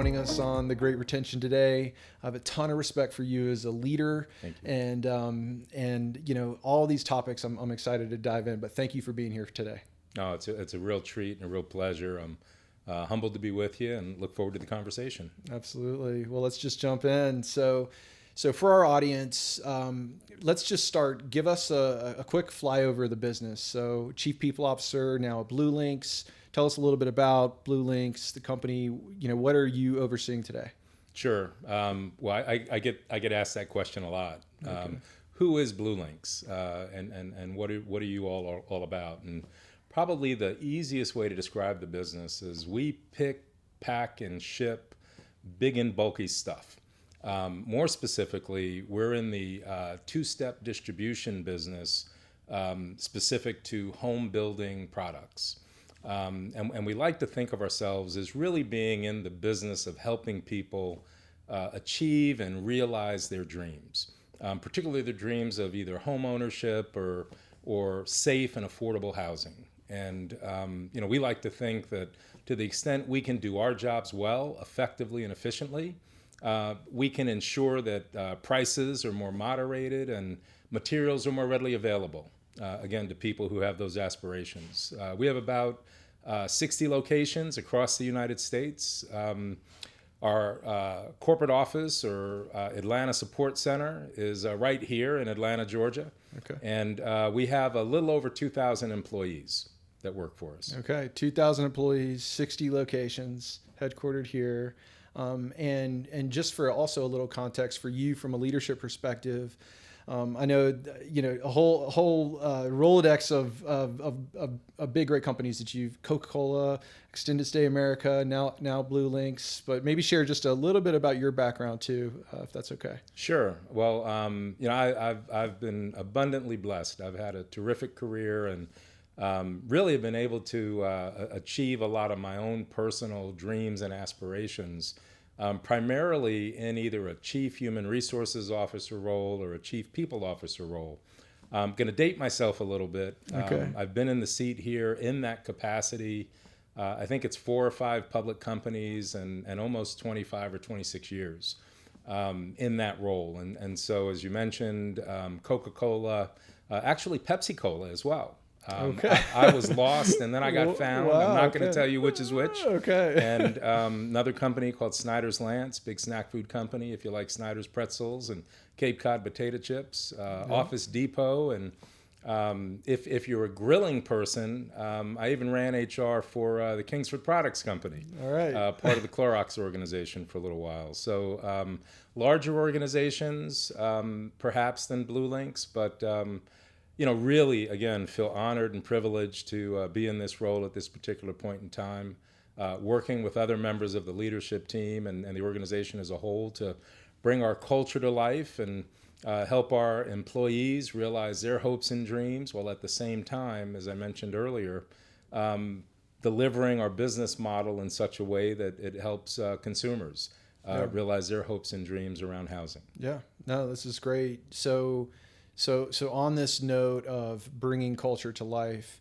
joining us on the Great Retention today. I have a ton of respect for you as a leader. Thank you. And you know, all these topics I'm excited to dive in, but thank you for being here today. No, it's a real treat and a real pleasure. I'm humbled to be with you and look forward to the conversation. Absolutely. Well, let's just jump in. So for our audience, let's just start. Give us a quick flyover of the business. So Chief People Officer now at BlueLinx. Tell us a little bit about BlueLinx, the company. You know, what are you overseeing today? Sure. Well, I get asked that question a lot. Okay. Who is BlueLinx, and what are you all about? And probably the easiest way to describe the business is we pick, pack, and ship big and bulky stuff. More specifically, we're in the two-step distribution business specific to home building products. And we like to think of ourselves as really being in the business of helping people achieve and realize their dreams, particularly the dreams of either home ownership or safe and affordable housing. And we like to think that to the extent we can do our jobs well, effectively, and efficiently, we can ensure that prices are more moderated and materials are more readily available, again, to people who have those aspirations. We have about 60 locations across the United States. Our corporate office or Atlanta Support Center is right here in Atlanta, Georgia. Okay. And we have a little over 2,000 employees that work for us. Okay. 2,000 employees, 60 locations, headquartered here. And just for also a little context for you from a leadership perspective, I know, a whole Rolodex of big, great companies that you've Coca-Cola, Extended Stay America, now BlueLinx, but maybe share just a little bit about your background too, if that's okay. Sure. Well, I've been abundantly blessed. I've had a terrific career and really have been able to achieve a lot of my own personal dreams and aspirations. Primarily in either a chief human resources officer role or a chief people officer role. I'm going to date myself a little bit. Okay. I've been in the seat here in that capacity. I think it's 4 or 5 public companies and almost 25 or 26 years in that role. And so, as you mentioned, Coca-Cola, actually Pepsi-Cola as well. Okay. I was lost and then I got found. Wow, I'm not going to okay. tell you which is which. Okay. And another company called Snyder's Lance, big snack food company, if you like Snyder's pretzels and Cape Cod potato chips, Office Depot. And if you're a grilling person, I even ran HR for the Kingsford Products Company. All right. Part of the Clorox organization for a little while. So larger organizations, perhaps, than BlueLinx, but really, again, feel honored and privileged to be in this role at this particular point in time, working with other members of the leadership team and the organization as a whole to bring our culture to life and help our employees realize their hopes and dreams, while at the same time, as I mentioned earlier, delivering our business model in such a way that it helps consumers realize their hopes and dreams around housing. Yeah, no, this is great. So on this note of bringing culture to life,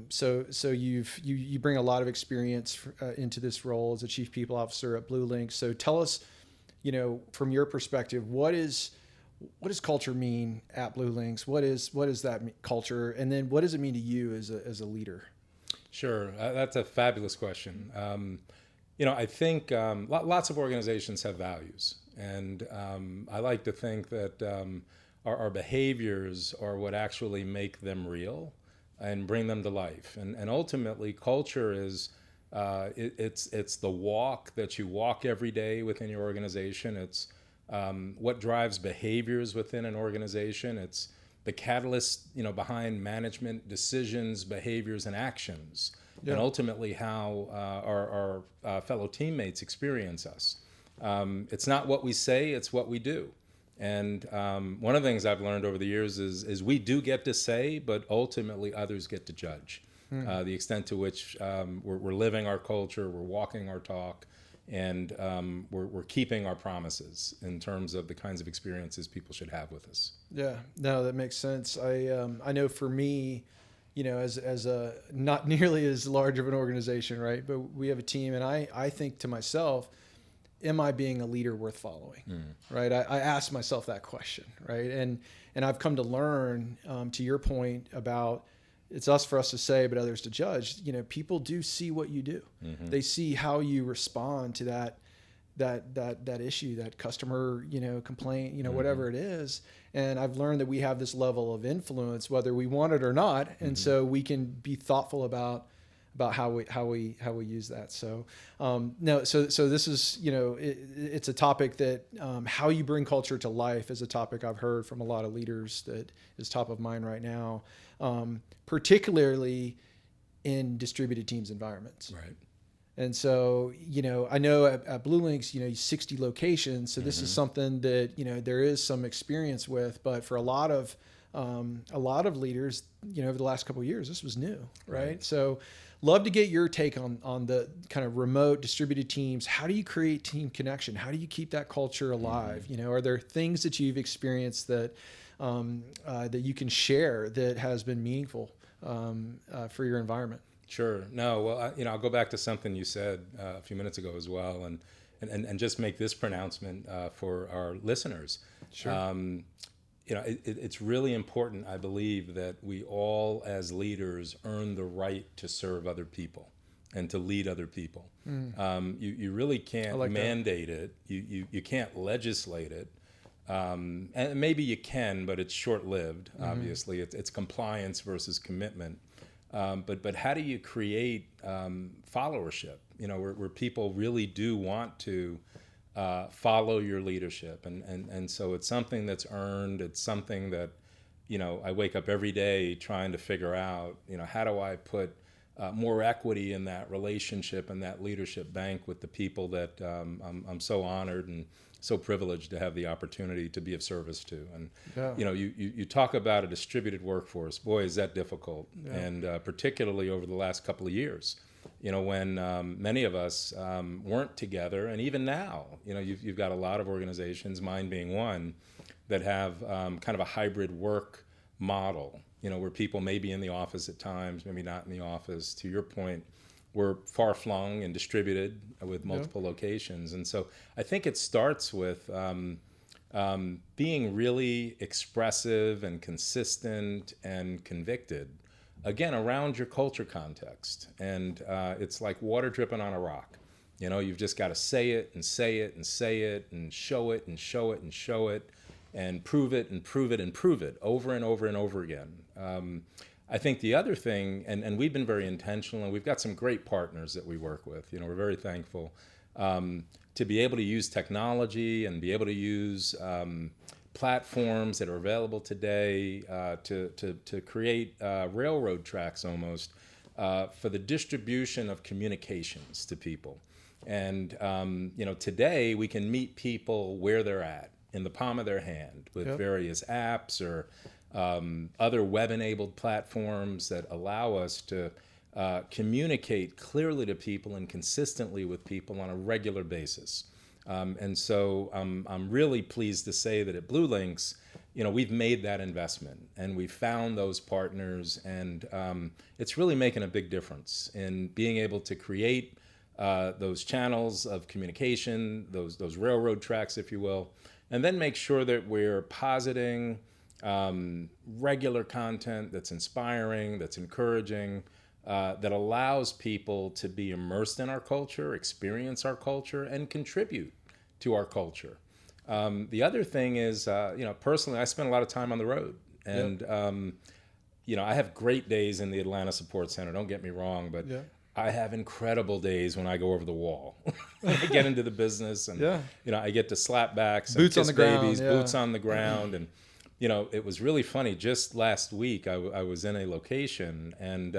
so you bring a lot of experience into this role as a chief people officer at BlueLinx. So tell us, from your perspective, what does culture mean at BlueLinx? What is that culture, and then what does it mean to you as a leader? Sure, that's a fabulous question. I think lots of organizations have values, and I like to think that our behaviors are what actually make them real and bring them to life. And ultimately, culture is it's the walk that you walk every day within your organization. It's what drives behaviors within an organization. It's the catalyst behind management decisions, behaviors, and actions, and ultimately how our fellow teammates experience us. It's not what we say, it's what we do. And one of the things I've learned over the years is we do get to say, but ultimately others get to judge the extent to which we're living our culture, we're walking our talk, and we're keeping our promises in terms of the kinds of experiences people should have with us. Yeah, no, that makes sense. I know for me, as a not nearly as large of an organization, right? But we have a team, and I think to myself, am I being a leader worth following? Right? I asked myself that question, right? And I've come to learn, to your point about it's for us to say, but others to judge. You know, people do see what you do. They see how you respond to that issue, that customer, complaint, whatever it is. And I've learned that we have this level of influence, whether we want it or not. And so we can be thoughtful about how we use that. So no, so this is, it's a topic that how you bring culture to life is a topic I've heard from a lot of leaders that is top of mind right now, particularly in distributed teams environments. Right. And so, I know at BlueLinx, 60 locations. So this is something that, there is some experience with, but for a lot of leaders, over the last couple of years, this was new. Right. So love to get your take on the kind of remote distributed teams. How do you create team connection? How do you keep that culture alive? Are there things that you've experienced that you can share that has been meaningful for your environment? Sure. No. Well, I'll go back to something you said a few minutes ago as well, and just make this pronouncement for our listeners. Sure. It's really important, I believe, that we all as leaders earn the right to serve other people and to lead other people. You really can't mandate it. You can't legislate it. And maybe you can, but it's short-lived. Obviously, it's compliance versus commitment. But how do you create followership? Where people really do want to follow your leadership, and so it's something that's earned. It's something that I wake up every day trying to figure out. How do I put more equity in that relationship and that leadership bank with the people that I'm so honored and so privileged to have the opportunity to be of service to. And you talk about a distributed workforce. Boy, is that difficult, and particularly over the last couple of years. When many of us weren't together, and even now, you've got a lot of organizations, mine being one, that have kind of a hybrid work model. Where people may be in the office at times, maybe not in the office. To your point, we're far-flung and distributed with multiple locations. And so I think it starts with being really expressive and consistent and convicted, again, around your culture context. And it's like water dripping on a rock. You've just got to say it and say it and say it and show it and show it and show it and prove it and prove it and prove it over and over and over again. I think the other thing, and we've been very intentional, and we've got some great partners that we work with. We're very thankful to be able to use technology and be able to use platforms that are available today to create railroad tracks almost for the distribution of communications to people. And today we can meet people where they're at, in the palm of their hand, with various apps or other web-enabled platforms that allow us to communicate clearly to people and consistently with people on a regular basis. And so I'm really pleased to say that at BlueLinx, we've made that investment and we've found those partners, and it's really making a big difference in being able to create those channels of communication, those railroad tracks, if you will, and then make sure that we're positing regular content that's inspiring, that's encouraging, that allows people to be immersed in our culture, experience our culture, and contribute to our culture. The other thing is, personally, I spend a lot of time on the road, and I have great days in the Atlanta Support Center. Don't get me wrong, but I have incredible days when I go over the wall. I get into the business, and I get to slap backs, boots and on kiss the ground, babies, boots on the ground, and it was really funny. Just last week, I was in a location, and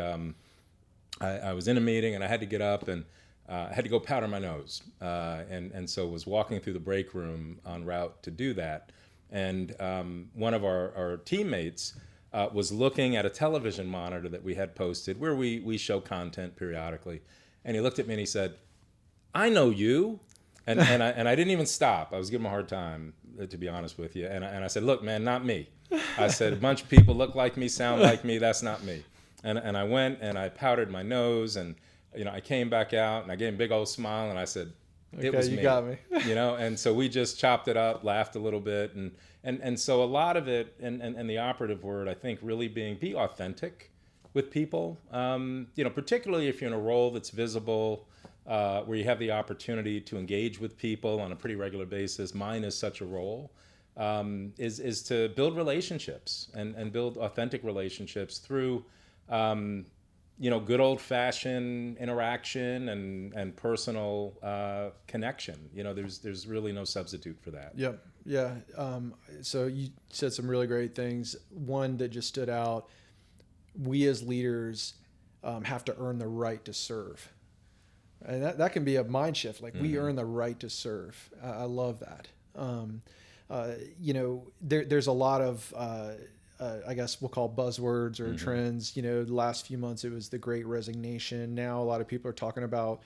I was in a meeting, and I had to get up, and I had to go powder my nose, and so was walking through the break room en route to do that, and one of our teammates was looking at a television monitor that we had posted where we show content periodically, and he looked at me and he said, "I know you," and I didn't even stop. I was giving him a hard time, to be honest with you, and I said, "Look, man, not me." I said, "A bunch of people look like me, sound like me. That's not me." And I went and I powdered my nose, and I came back out and I gave him a big old smile and I said, It was you me. got me. And so we just chopped it up, laughed a little bit, and so a lot of it, and the operative word, I think, really being be authentic with people. Particularly if you're in a role that's visible, where you have the opportunity to engage with people on a pretty regular basis. Mine is such a role. Is to build relationships and build authentic relationships through good old-fashioned interaction and personal connection. There's really no substitute for that. Yep. Yeah. So you said some really great things. One that just stood out: we as leaders have to earn the right to serve, and that can be a mind shift. Like, we earn the right to serve. I love that. There's a lot of I guess we'll call buzzwords or trends. The last few months it was the Great Resignation. Now a lot of people are talking about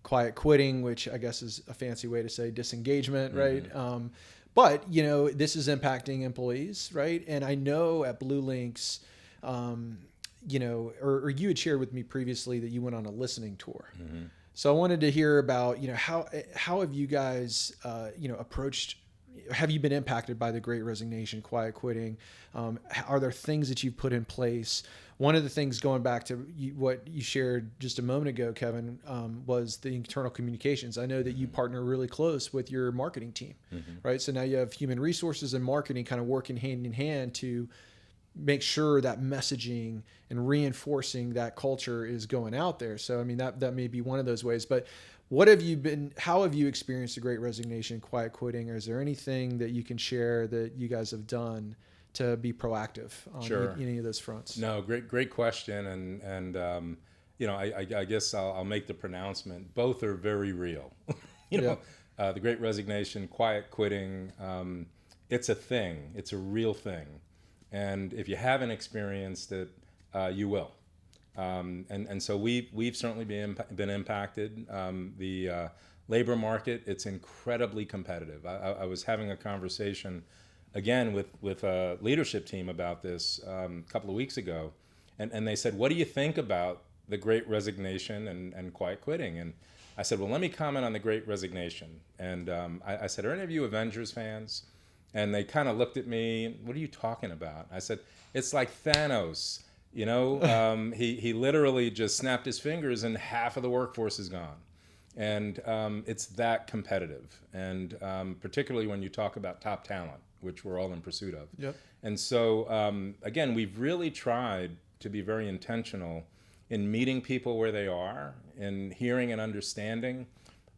quiet quitting, which I guess is a fancy way to say disengagement, right? But this is impacting employees, right? And I know at BlueLinx, or you had shared with me previously that you went on a listening tour. So I wanted to hear about how have you guys approached. Have you been impacted by the Great Resignation, quiet quitting? Are there things that you've put in place? One of the things, going back to what you shared just a moment ago, Kevin, was the internal communications. I know that you partner really close with your marketing team, right? So now you have human resources and marketing kind of working hand in hand to make sure that messaging and reinforcing that culture is going out there. So, I mean, that may be one of those ways. But how have you experienced the Great Resignation, quiet quitting? Or is there anything that you can share that you guys have done to be proactive on any of those fronts? No, great question. And I guess I'll make the pronouncement. Both are very real. The Great Resignation, quiet quitting, it's a thing. It's a real thing. And if you haven't experienced it, you will. And so we've certainly been impacted. The labor market, it's incredibly competitive. I was having a conversation again with a leadership team about this a couple of weeks ago, and they said, "What do you think about the Great Resignation and quiet quitting?" And I said, "Well, let me comment on the Great Resignation." And I said, "Are any of you Avengers fans?" And they kind of looked at me. "What are you talking about?" I said, "It's like Thanos. He literally just snapped his fingers and half of the workforce is gone." And it's that competitive. And particularly when you talk about top talent, which we're all in pursuit of. Yep. And so, again, we've really tried to be very intentional in meeting people where they are and hearing and understanding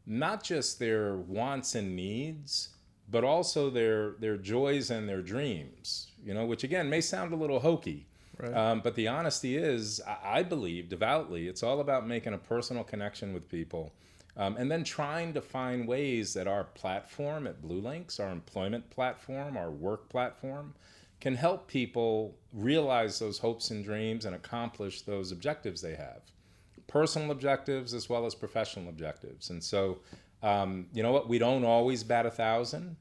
not just their wants and needs, but also their joys and their dreams, which again may sound a little hokey. Right. But the honesty is, I believe devoutly, it's all about making a personal connection with people, and then trying to find ways that our platform at BlueLinx, our employment platform, our work platform, can help people realize those hopes and dreams and accomplish those objectives they have, personal objectives as well as professional objectives. And so, you know what? We don't always bat 1,000.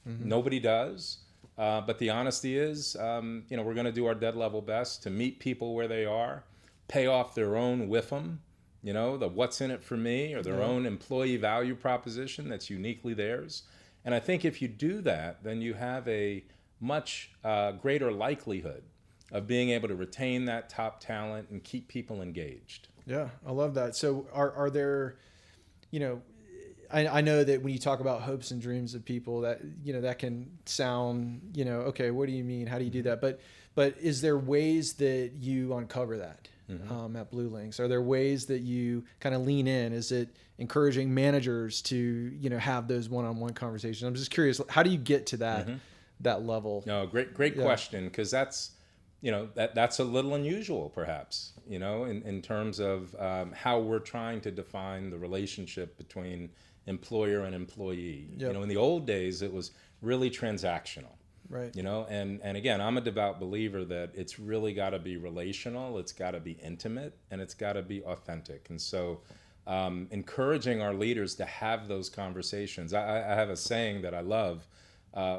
Nobody does. But the honesty is, we're going to do our dead level best to meet people where they are, pay off their own WIFM, the what's in it for me, or their own employee value proposition that's uniquely theirs. And I think if you do that, then you have a much greater likelihood of being able to retain that top talent and keep people engaged. Yeah, I love that. So are there, I know that when you talk about hopes and dreams of people, that that can sound okay, what do you mean, how do you do that? But is there ways that you uncover that at BlueLinx? Are there ways that you kind of lean in? Is it encouraging managers to have those one-on-one conversations? I'm just curious, how do you get to that level? No, great question, because that's that's a little unusual perhaps in terms of how we're trying to define the relationship between employer and employee. Yep. In the old days it was really transactional, right? And again, I'm a devout believer that it's really got to be relational, it's got to be intimate, and it's got to be authentic. And so encouraging our leaders to have those conversations. I have a saying that I love,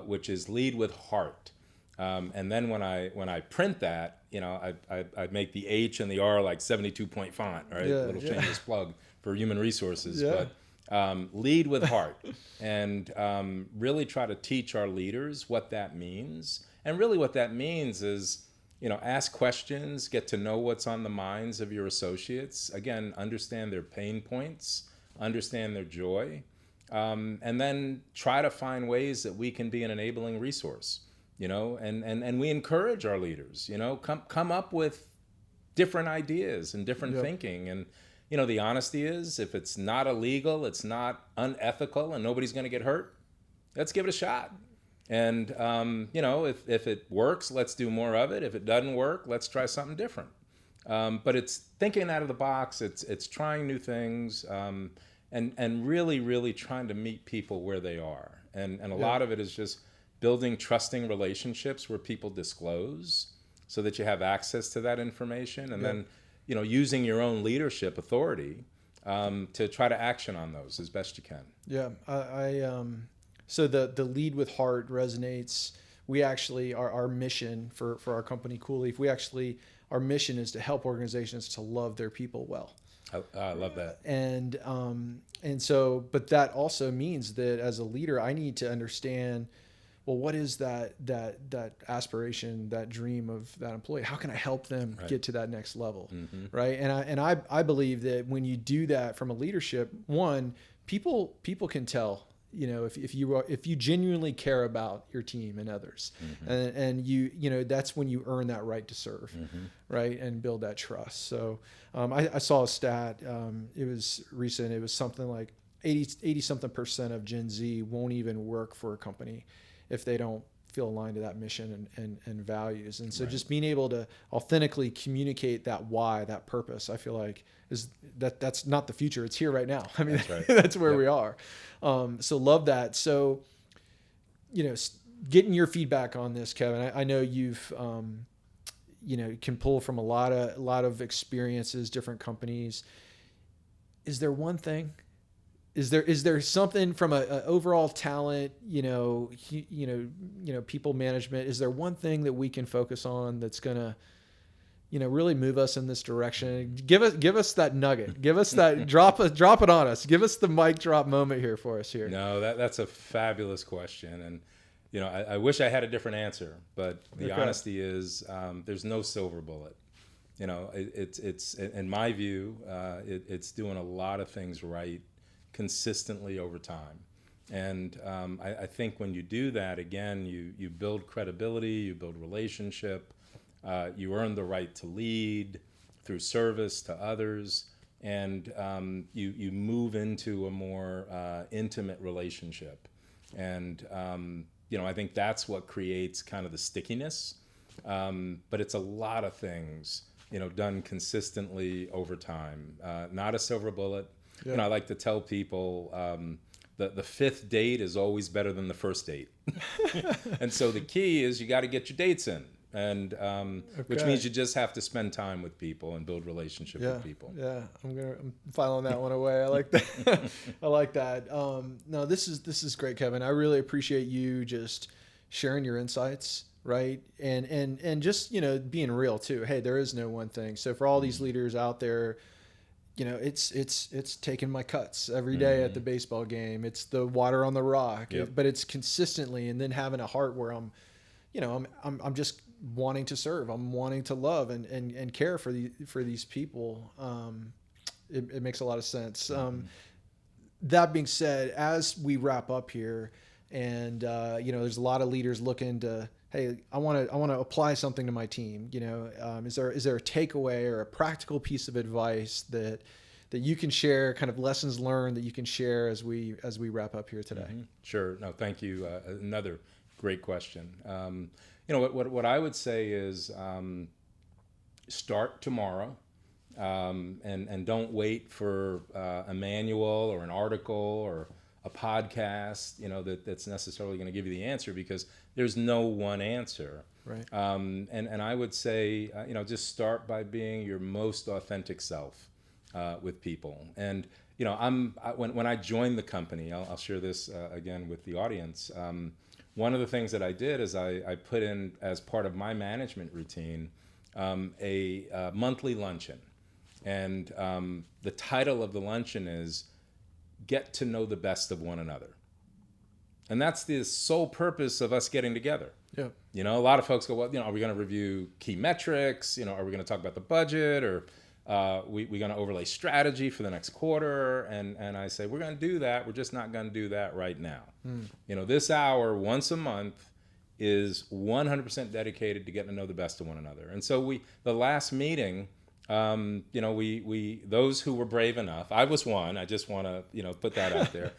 which is lead with heart. And then when I print that, I make the H and the R like 72-point font, right? Yeah, a little shameless plug for human resources. Yeah. But Lead with heart, and really try to teach our leaders what that means. And really what that means is, ask questions, get to know what's on the minds of your associates. Again, understand their pain points, understand their joy, and then try to find ways that we can be an enabling resource. And we encourage our leaders, come up with different ideas and different thinking. And the honesty is, if it's not illegal, it's not unethical, and nobody's going to get hurt, let's give it a shot. And if it works, let's do more of it. If it doesn't work, let's try something different. But it's thinking out of the box. It's trying new things, and really, really trying to meet people where they are. And a lot of it is just building trusting relationships where people disclose, so that you have access to that information, and then using your own leadership authority to try to action on those as best you can. Yeah, so the lead with heart resonates. We actually, our mission for our company, Cool Leaf, our mission is to help organizations to love their people well. I love that. And so, but that also means that as a leader, I need to understand, well, what is that aspiration, that dream of that employee? How can I help them get to that next level, right? And I believe that when you do that from a leadership, one, people can tell, if you genuinely care about your team and others, and that's when you earn that right to serve, right, and build that trust. So I saw a stat. It was recent. It was something like 80 something % of Gen Z won't even work for a company if they don't feel aligned to that mission and values. And so just being able to authentically communicate that why, that purpose, I feel like that's not the future. It's here right now. I mean, that's where we are. So love that. So, getting your feedback on this, Kevin, I know you've, can pull from a lot of experiences, different companies. Is there one thing? Is there something from a overall talent, people management? Is there one thing that we can focus on that's gonna, really move us in this direction? Give us that nugget. Give us that drop it on us. Give us the mic drop moment here for us here. No, that's a fabulous question, and I wish I had a different answer, but the honesty is there's no silver bullet. It's in my view, it's doing a lot of things right consistently over time. And I think when you do that, again, you build credibility, you build relationship, you earn the right to lead through service to others, and you move into a more intimate relationship. And I think that's what creates kind of the stickiness. But it's a lot of things, done consistently over time. Not a silver bullet. I like to tell people the fifth date is always better than the first date. And so the key is you got to get your dates in, and which means you just have to spend time with people and build relationship with people. Yeah, I'm filing that one away. I like that. I like that. No, this is great, Kevin. I really appreciate you just sharing your insights, right? And just being real too. Hey, there is no one thing. So for all these leaders out there, it's taking my cuts every day at the baseball game. It's the water on the rock, but it's consistently, and then having a heart where I'm just wanting to serve. I'm wanting to love and care for these people. It makes a lot of sense. That being said, as we wrap up here, and there's a lot of leaders looking to, hey, I want to apply something to my team. Is there a takeaway or a practical piece of advice that you can share, kind of lessons learned that you can share as we wrap up here today? Sure. No, thank you. Another great question. What I would say is start tomorrow, and don't wait for a manual or an article or a podcast, that's necessarily going to give you the answer, because there's no one answer. Right. And I would say, just start by being your most authentic self with people. And when I joined the company, I'll share this again with the audience. One of the things that I did is I put in, as part of my management routine, a monthly luncheon. And the title of the luncheon is get to know the best of one another. And that's the sole purpose of us getting together. Yeah. You know, a lot of folks go, well, are we going to review key metrics? Are we going to talk about the budget, or we going to overlay strategy for the next quarter? And I say, we're going to do that. We're just not going to do that right now. This hour once a month is 100% dedicated to getting to know the best of one another. And so the last meeting, we those who were brave enough, I was one, I just want to, put that out there,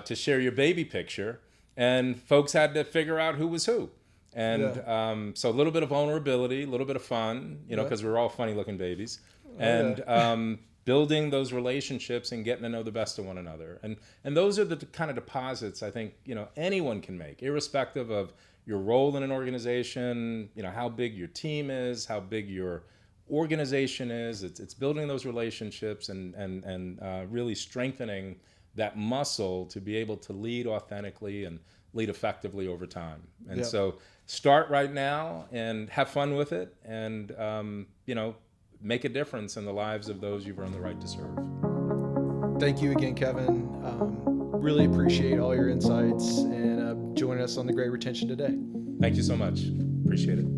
to share your baby picture. And folks had to figure out who was who. And so a little bit of vulnerability, a little bit of fun, because we're all funny looking babies. And building those relationships and getting to know the best of one another. And those are the kind of deposits I think, anyone can make, irrespective of your role in an organization, how big your team is, how big your organization is. It's building those relationships and really strengthening that muscle to be able to lead authentically and lead effectively over time. And so start right now and have fun with it, and make a difference in the lives of those you've earned the right to serve. Thank you again, Kevin. Really appreciate all your insights and joining us on the Great Retention today. Thank you so much. Appreciate it.